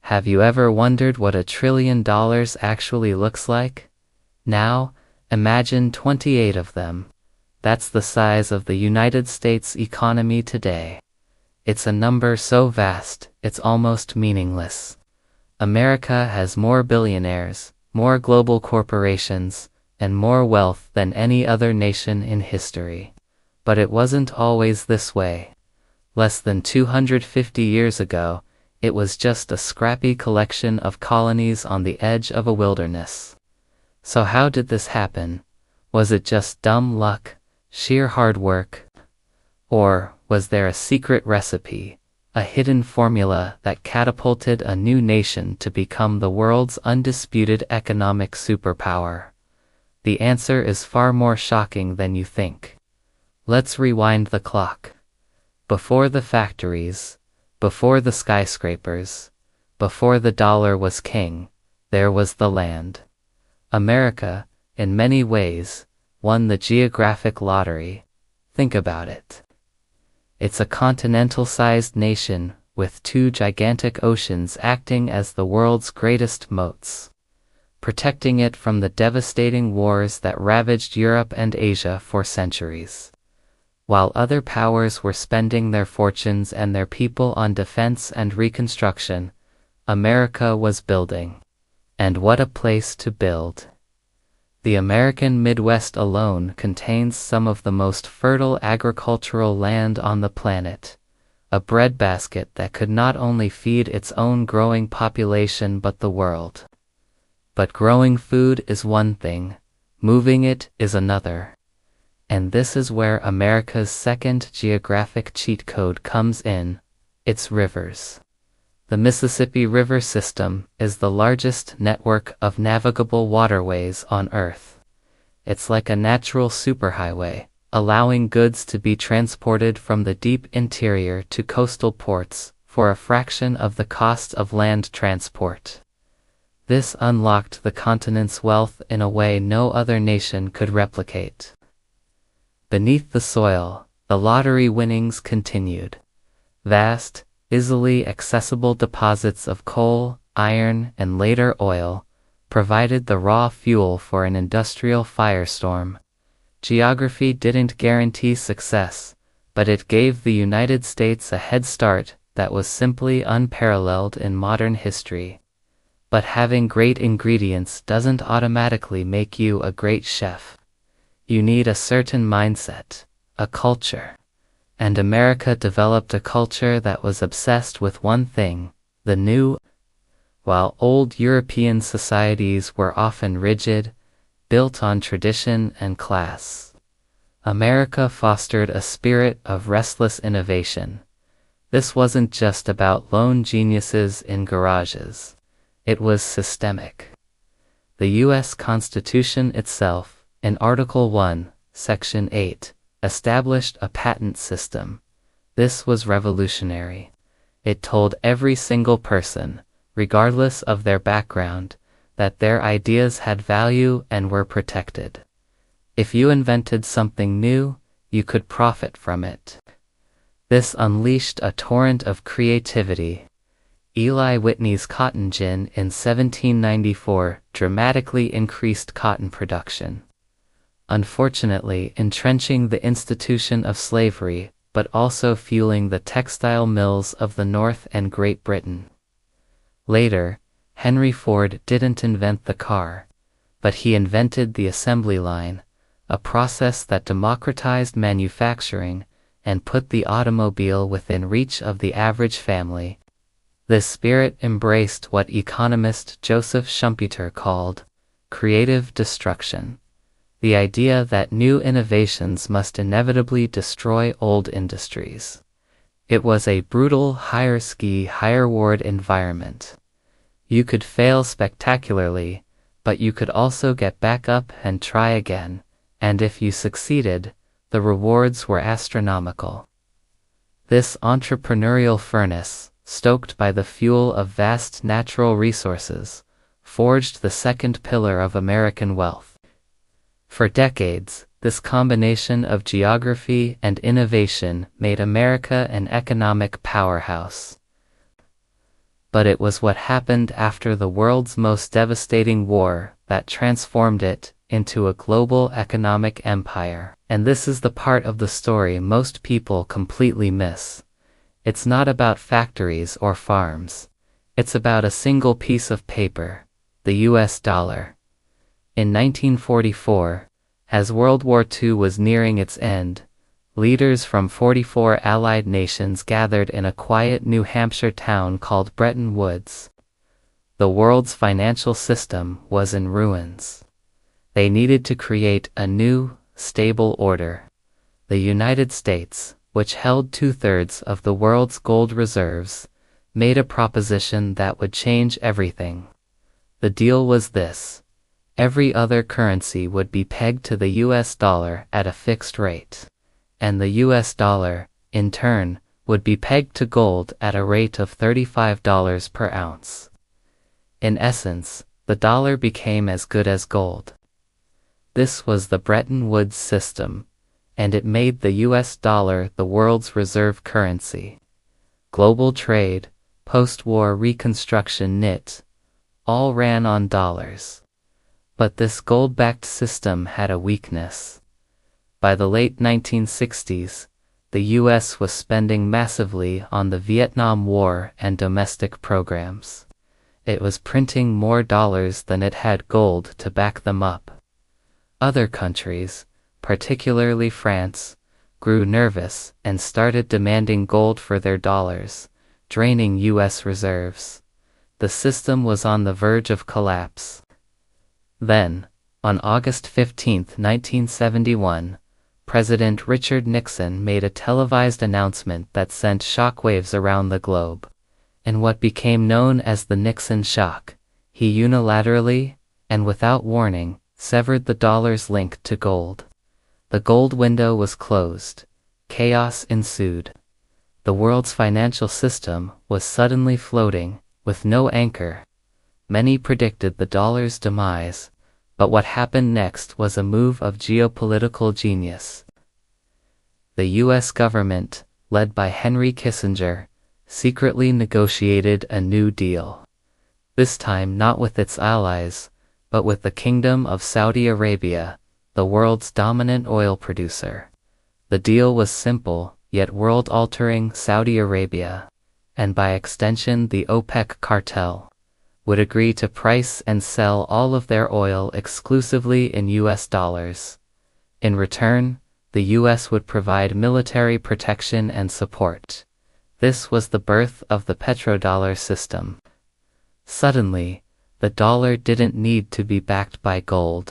Have you ever wondered what $1 trillion actually looks like? Now, imagine 28 of them. That's the size of the United States economy today. It's a number so vast, it's almost meaningless. America has more billionaires, more global corporations, and more wealth than any other nation in history. But it wasn't always this way. Less than 250 years ago, it was just a scrappy collection of colonies on the edge of a wilderness. So how did this happen? Was it just dumb luck, sheer hard work? Or was there a secret recipe, a hidden formula that catapulted a new nation to become the world's undisputed economic superpower? The answer is far more shocking than you think. Let's rewind the clock. Before the factories, before the skyscrapers, before the dollar was king, there was the land. America, in many ways, won the geographic lottery. Think about it. It's a continental-sized nation with two gigantic oceans acting as the world's greatest moats, protecting it from the devastating wars that ravaged Europe and Asia for centuries. While other powers were spending their fortunes and their people on defense and reconstruction, America was building. And what a place to build! The American Midwest alone contains some of the most fertile agricultural land on the planet, a breadbasket that could not only feed its own growing population but the world. But growing food is one thing, moving it is another. And this is where America's second geographic cheat code comes in: its rivers. The Mississippi River system is the largest network of navigable waterways on Earth. It's like a natural superhighway, allowing goods to be transported from the deep interior to coastal ports for a fraction of the cost of land transport. This unlocked the continent's wealth in a way no other nation could replicate. Beneath the soil, the lottery winnings continued. Vast, easily accessible deposits of coal, iron, and later oil provided the raw fuel for an industrial firestorm. Geography didn't guarantee success, but it gave the United States a head start that was simply unparalleled in modern history. But having great ingredients doesn't automatically make you a great chef. You need a certain mindset, a culture. And America developed a culture that was obsessed with one thing, the new. While old European societies were often rigid, built on tradition and class, America fostered a spirit of restless innovation. This wasn't just about lone geniuses in garages. It was systemic. The U.S. Constitution itself, in Article 1, Section 8, established a patent system. This was revolutionary. It told every single person, regardless of their background, that their ideas had value and were protected. If you invented something new, you could profit from it. This unleashed a torrent of creativity. Eli Whitney's cotton gin in 1794 dramatically increased cotton production, unfortunately entrenching the institution of slavery, but also fueling the textile mills of the North and Great Britain. Later, Henry Ford didn't invent the car, but he invented the assembly line, a process that democratized manufacturing and put the automobile within reach of the average family. This spirit embraced what economist Joseph Schumpeter called creative destruction, the idea that new innovations must inevitably destroy old industries. It was a brutal hierarchy, higher-reward environment. You could fail spectacularly, but you could also get back up and try again, and if you succeeded, the rewards were astronomical. This entrepreneurial furnace, stoked by the fuel of vast natural resources, forged the second pillar of American wealth. For decades, this combination of geography and innovation made America an economic powerhouse. but it was what happened after the world's most devastating war that transformed it into a global economic empire. And this is the part of the story most people completely miss. It's not about factories or farms. It's about a single piece of paper, the US dollar. In 1944, as World War II was nearing its end, leaders from 44 Allied nations gathered in a quiet New Hampshire town called Bretton Woods. The world's financial system was in ruins. They needed to create a new, stable order. The United States, which held 2/3 of the world's gold reserves, made a proposition that would change everything. The deal was this: every other currency would be pegged to the US dollar at a fixed rate, and the US dollar, in turn, would be pegged to gold at a rate of $35 per ounce. In essence, the dollar became as good as gold. This was the Bretton Woods system, and it made the US dollar the world's reserve currency. Global trade, post-war reconstruction all ran on dollars. But this gold-backed system had a weakness. By the late 1960s, the US was spending massively on the Vietnam War and domestic programs. It was printing more dollars than it had gold to back them up. Other countries, particularly France, grew nervous and started demanding gold for their dollars, draining US reserves. The system was on the verge of collapse. Then, on August 15, 1971, President Richard Nixon made a televised announcement that sent shockwaves around the globe. In what became known as the Nixon shock, he unilaterally, and without warning, severed the dollar's link to gold. The gold window was closed. Chaos ensued. The world's financial system was suddenly floating, with no anchor. Many predicted the dollar's demise, but what happened next was a move of geopolitical genius. The US government, led by Henry Kissinger, secretly negotiated a new deal. This time not with its allies, but with the Kingdom of Saudi Arabia, the world's dominant oil producer. The deal was simple, yet world-altering. Saudi Arabia, and by extension the OPEC cartel, would agree to price and sell all of their oil exclusively in US dollars. In return, the US would provide military protection and support. This was the birth of the petrodollar system. Suddenly, the dollar didn't need to be backed by gold.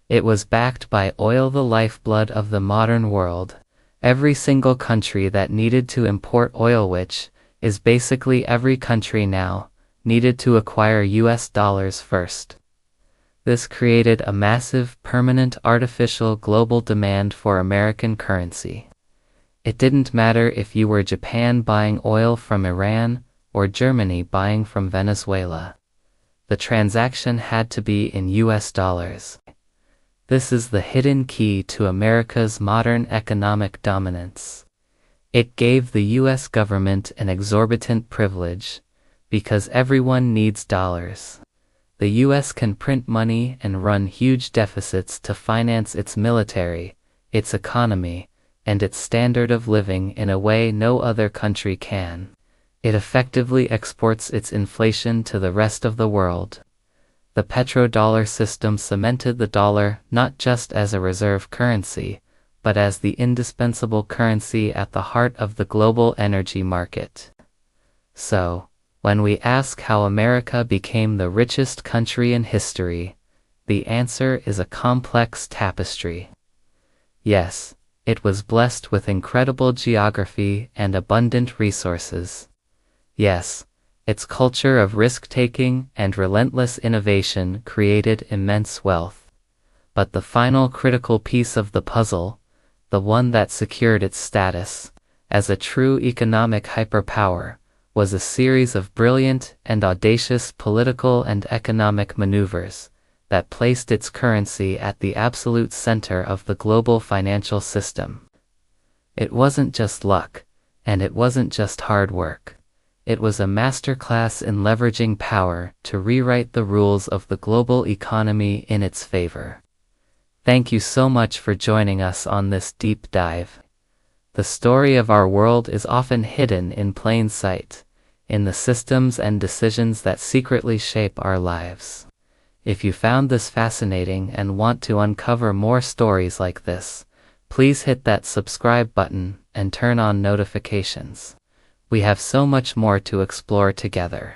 It was backed by oil, the lifeblood of the modern world. Every single country that needed to import oil, which is basically every country now, needed to acquire US dollars first. This created a massive, permanent, artificial global demand for American currency. It didn't matter if you were Japan buying oil from Iran or Germany buying from Venezuela. The transaction had to be in US dollars. This is the hidden key to America's modern economic dominance. It gave the US government an exorbitant privilege, because everyone needs dollars. The US can print money and run huge deficits to finance its military, its economy, and its standard of living in a way no other country can. It effectively exports its inflation to the rest of the world. The petrodollar system cemented the dollar not just as a reserve currency, but as the indispensable currency at the heart of the global energy market. So, when we ask how America became the richest country in history, the answer is a complex tapestry. Yes, it was blessed with incredible geography and abundant resources. Yes, its culture of risk-taking and relentless innovation created immense wealth. But the final critical piece of the puzzle, the one that secured its status as a true economic hyperpower, was a series of brilliant and audacious political and economic maneuvers that placed its currency at the absolute center of the global financial system. It wasn't just luck, and it wasn't just hard work. It was a masterclass in leveraging power to rewrite the rules of the global economy in its favor. Thank you so much for joining us on this deep dive. The story of our world is often hidden in plain sight, in the systems and decisions that secretly shape our lives. If you found this fascinating and want to uncover more stories like this, please hit that subscribe button and turn on notifications. We have so much more to explore together.